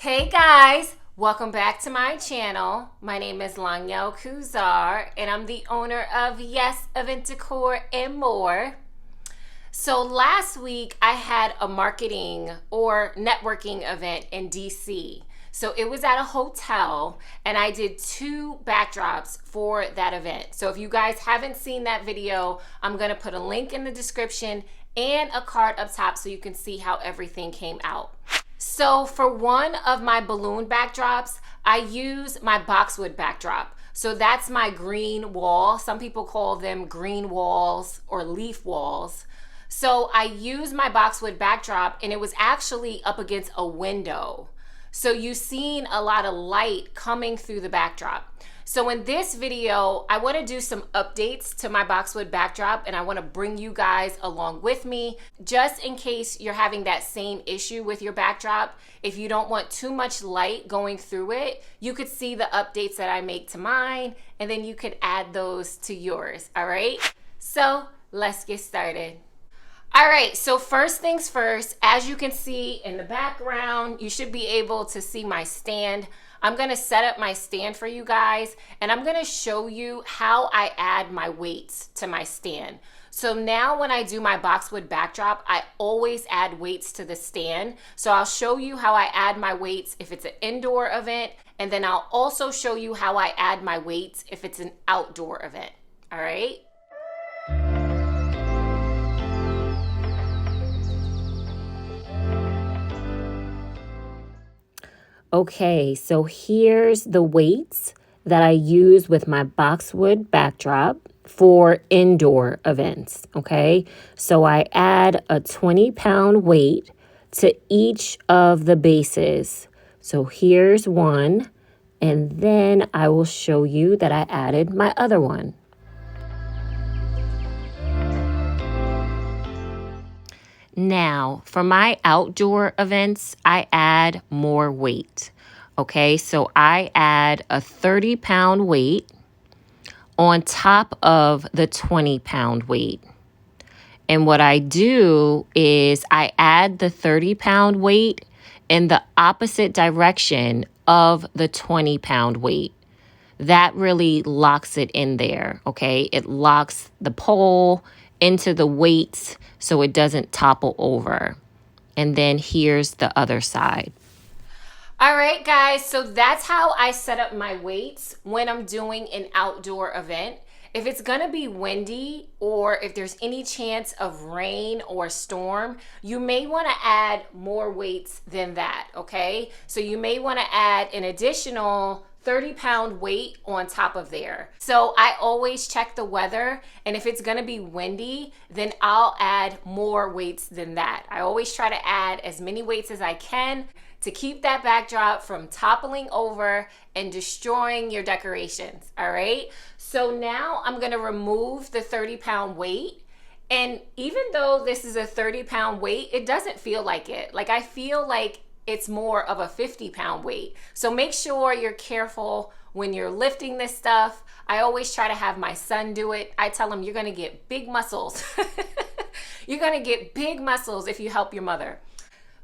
Hey guys, welcome back to my channel. My name is Lanyel Kuzar and I'm the owner of Yes Event Decor and More. So last week I had a marketing or networking event in DC. So it was at a hotel and I did 2 backdrops for that event. So if you guys haven't seen that video, I'm gonna put a link in the description and a card up top so you can see how everything came out. So for one of my balloon backdrops, I use my boxwood backdrop. So that's my green wall. Some people call them green walls or leaf walls. So I use my boxwood backdrop and it was actually up against a window. So you've seen a lot of light coming through the backdrop. So in this video, I want to do some updates to my boxwood backdrop and I want to bring you guys along with me just in case you're having that same issue with your backdrop. If you don't want too much light going through it, you could see the updates that I make to mine and then you could add those to yours, all right? So let's get started. All right, so first things first, as you can see in the background, you should be able to see my stand. I'm gonna set up my stand for you guys and I'm gonna show you how I add my weights to my stand. So now when I do my boxwood backdrop, I always add weights to the stand. So I'll show you how I add my weights if it's an indoor event, and then I'll also show you how I add my weights if it's an outdoor event, all right? Okay, so here's the weights that I use with my boxwood backdrop for indoor events, okay? So I add a 20-pound weight to each of the bases. So here's one, and then I will show you that I added my other one. Now, for my outdoor events, I add more weight. Okay, so I add a 30-pound weight on top of the 20-pound weight. And what I do is I add the 30-pound weight in the opposite direction of the 20-pound weight. That really locks it in there, okay? It locks the pole into the weights so it doesn't topple over. And then here's the other side. All right, guys, so that's how I set up my weights when I'm doing an outdoor event. If it's gonna be windy or if there's any chance of rain or storm, you may wanna add more weights than that, okay? So you may wanna add an additional 30-pound weight on top of there. So I always check the weather, and if it's gonna be windy, then I'll add more weights than that. I always try to add as many weights as I can to keep that backdrop from toppling over and destroying your decorations, all right? So now I'm gonna remove the 30-pound weight, and even though this is a 30-pound weight, it doesn't feel like it. Like I feel like it's more of a 50-pound weight. So make sure you're careful when you're lifting this stuff. I always try to have my son do it. I tell him you're gonna get big muscles. You're gonna get big muscles if you help your mother.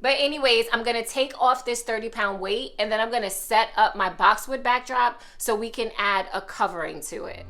But anyways, I'm gonna take off this 30-pound weight and then I'm gonna set up my boxwood backdrop so we can add a covering to it.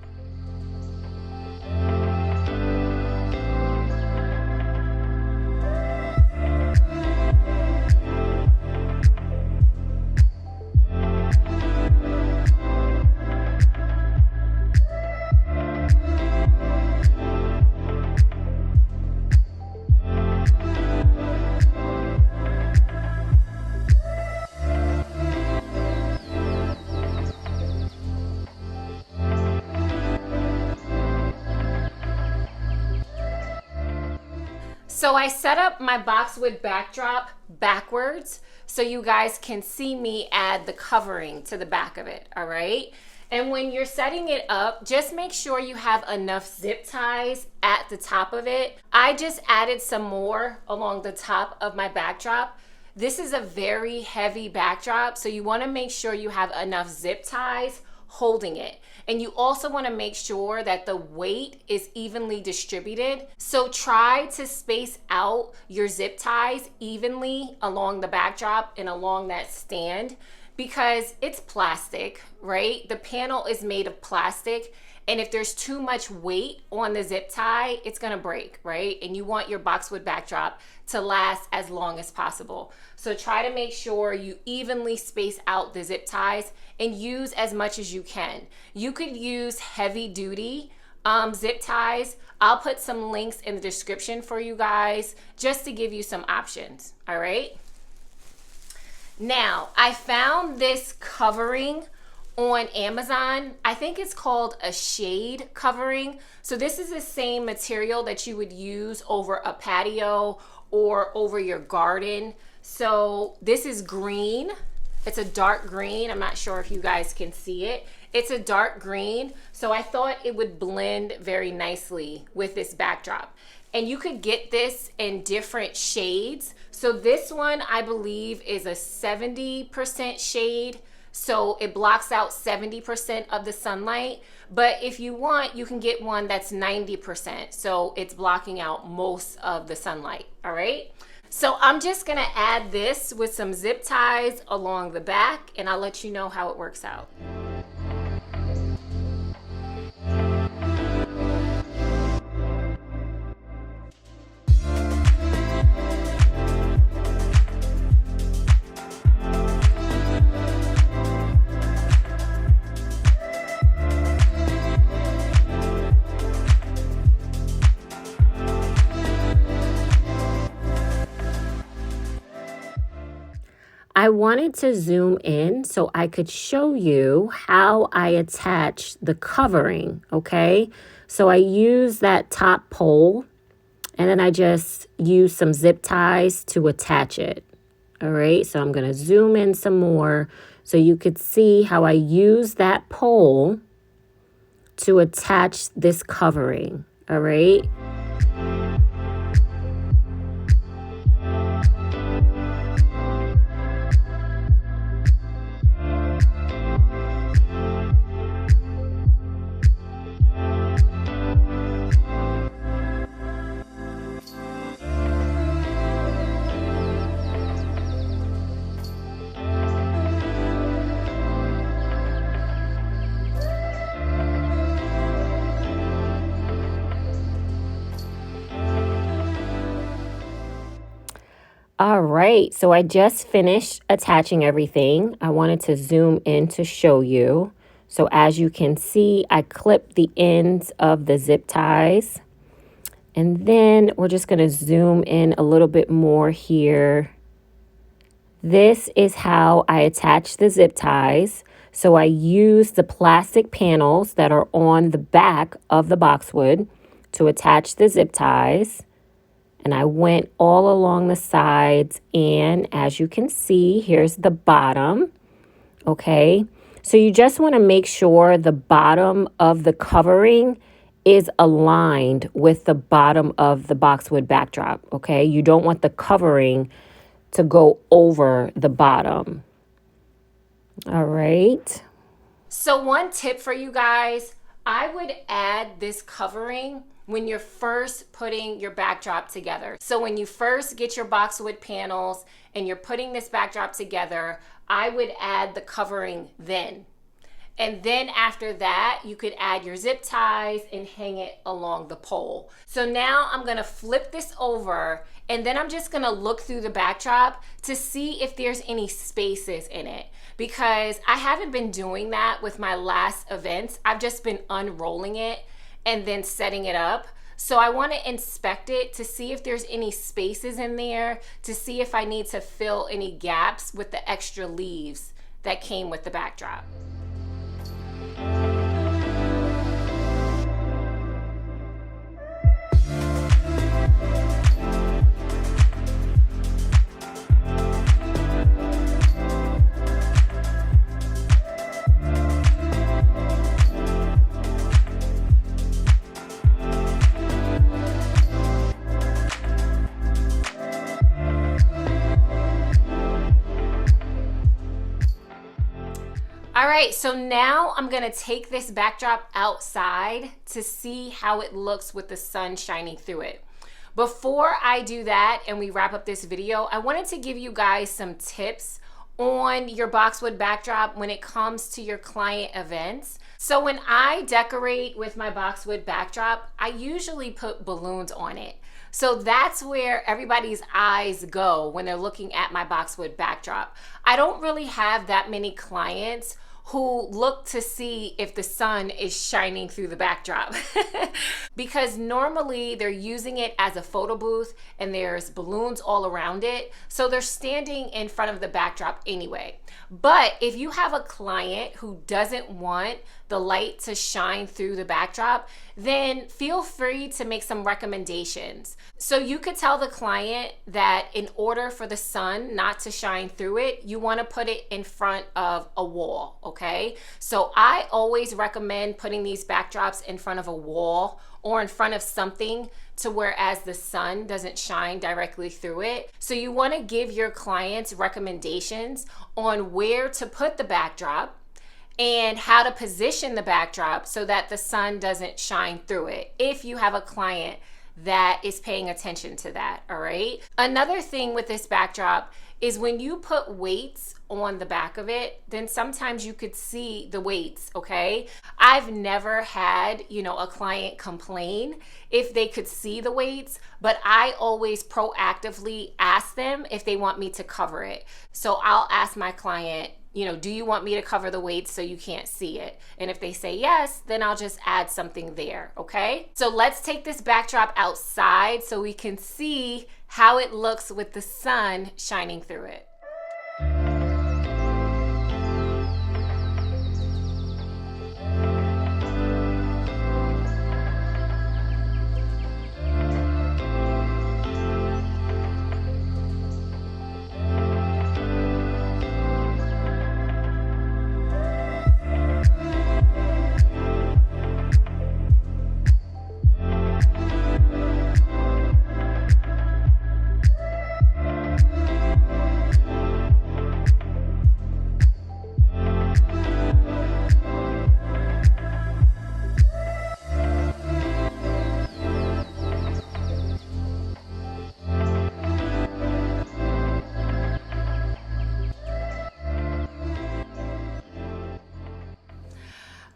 So I set up my boxwood backdrop backwards so you guys can see me add the covering to the back of it, all right? And when you're setting it up, just make sure you have enough zip ties at the top of it. I just added some more along the top of my backdrop. This is a very heavy backdrop, so you want to make sure you have enough zip ties holding it. And you also want to make sure that the weight is evenly distributed. So try to space out your zip ties evenly along the backdrop and along that stand, because it's plastic, right? The panel is made of plastic. And if there's too much weight on the zip tie, it's gonna break, right? And you want your boxwood backdrop to last as long as possible. So try to make sure you evenly space out the zip ties and use as much as you can. You could use heavy duty zip ties. I'll put some links in the description for you guys just to give you some options, all right? Now, I found this covering on Amazon. I think it's called a shade covering. So this is the same material that you would use over a patio or over your garden. So this is green. It's a dark green. I'm not sure if you guys can see it. It's a dark green. So I thought it would blend very nicely with this backdrop. And you could get this in different shades. So this one, I believe, is a 70% shade. So it blocks out 70% of the sunlight. But if you want, you can get one that's 90%. So it's blocking out most of the sunlight, all right? So I'm just gonna add this with some zip ties along the back, and I'll let you know how it works out. I wanted to zoom in so I could show you how I attach the covering, okay? So I use that top pole, and then I just use some zip ties to attach it, all right? So I'm gonna zoom in some more so you could see how I use that pole to attach this covering, all right? All right, so I just finished attaching everything. I wanted to zoom in to show you. So as you can see, I clipped the ends of the zip ties. And then we're just gonna zoom in a little bit more here. This is how I attach the zip ties. So I use the plastic panels that are on the back of the boxwood to attach the zip ties. And I went all along the sides, and as you can see, here's the bottom, okay? So you just want to make sure the bottom of the covering is aligned with the bottom of the boxwood backdrop, okay? You don't want the covering to go over the bottom. All right. So one tip for you guys, I would add this covering when you're first putting your backdrop together. So when you first get your boxwood panels and you're putting this backdrop together, I would add the covering then. And then after that, you could add your zip ties and hang it along the pole. So now I'm gonna flip this over, and then I'm just gonna look through the backdrop to see if there's any spaces in it, because I haven't been doing that with my last events. I've just been unrolling it and then setting it up. So I want to inspect it to see if there's any spaces in there, to see if I need to fill any gaps with the extra leaves that came with the backdrop. All right, right, so now I'm gonna take this backdrop outside to see how it looks with the sun shining through it. Before I do that and we wrap up this video, I wanted to give you guys some tips on your boxwood backdrop when it comes to your client events. So when I decorate with my boxwood backdrop, I usually put balloons on it. So that's where everybody's eyes go when they're looking at my boxwood backdrop. I don't really have that many clients who look to see if the sun is shining through the backdrop because normally they're using it as a photo booth and there's balloons all around it. So they're standing in front of the backdrop anyway. But if you have a client who doesn't want the light to shine through the backdrop, then feel free to make some recommendations. So you could tell the client that in order for the sun not to shine through it, you want to put it in front of a wall, okay? So I always recommend putting these backdrops in front of a wall or in front of something to whereas the sun doesn't shine directly through it. So you want to give your clients recommendations on where to put the backdrop and how to position the backdrop so that the sun doesn't shine through it, if you have a client that is paying attention to that, all right? Another thing with this backdrop is when you put weights on the back of it, then sometimes you could see the weights, okay? I've never had, a client complain if they could see the weights, but I always proactively ask them if they want me to cover it. So I'll ask my client, do you want me to cover the weights so you can't see it? And if they say yes, then I'll just add something there, okay? So let's take this backdrop outside so we can see how it looks with the sun shining through it.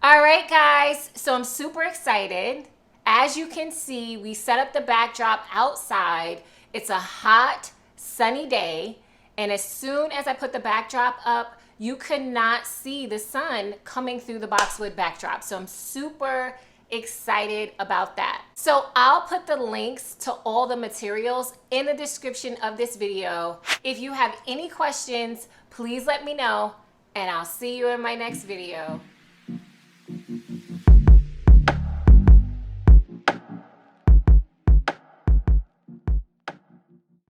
All right, guys, so I'm super excited. As you can see, we set up the backdrop outside. It's a hot, sunny day. And as soon as I put the backdrop up, you could not see the sun coming through the boxwood backdrop. So I'm super excited about that. So I'll put the links to all the materials in the description of this video. If you have any questions, please let me know, and I'll see you in my next video.